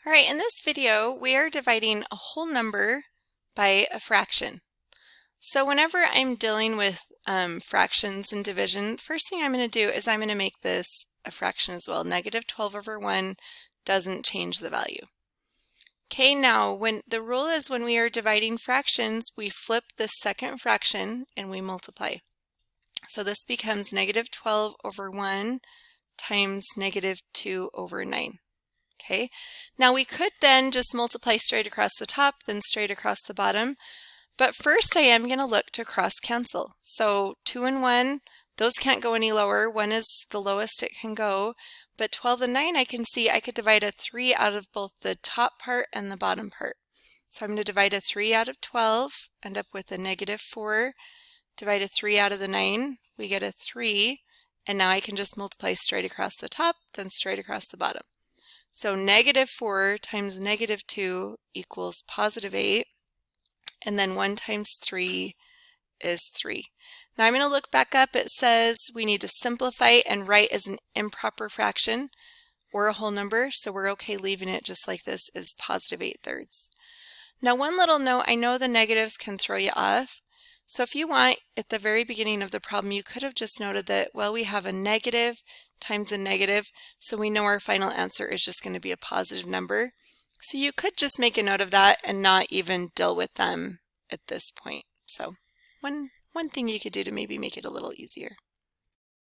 All right, in this video, we are dividing a whole number by a fraction. So whenever I'm dealing with fractions and division, first thing I'm going to do is I'm going to make this a fraction as well. Negative 12 over 1 doesn't change the value. Okay, now when the rule is when we are dividing fractions, we flip the second fraction and we multiply. So this becomes negative 12 over 1 times negative 2 over 9. Okay, now we could then just multiply straight across the top, then straight across the bottom. But first I am going to look to cross cancel. So 2 and 1, those can't go any lower. 1 is the lowest it can go. But 12 and 9, I can see I could divide a 3 out of both the top part and the bottom part. So I'm going to divide a 3 out of 12, end up with a negative 4. Divide a 3 out of the 9, we get a 3. And now I can just multiply straight across the top, then straight across the bottom. So negative 4 times negative 2 equals positive 8. And then 1 times 3 is 3. Now I'm going to look back up. It says we need to simplify and write as an improper fraction or a whole number. So we're okay leaving it just like this is positive 8/3. Now one little note, I know the negatives can throw you off. So if you want, at the very beginning of the problem, you could have just noted that, well, we have a negative times a negative, so we know our final answer is just going to be a positive number. So you could just make a note of that and not even deal with them at this point. So one thing you could do to maybe make it a little easier.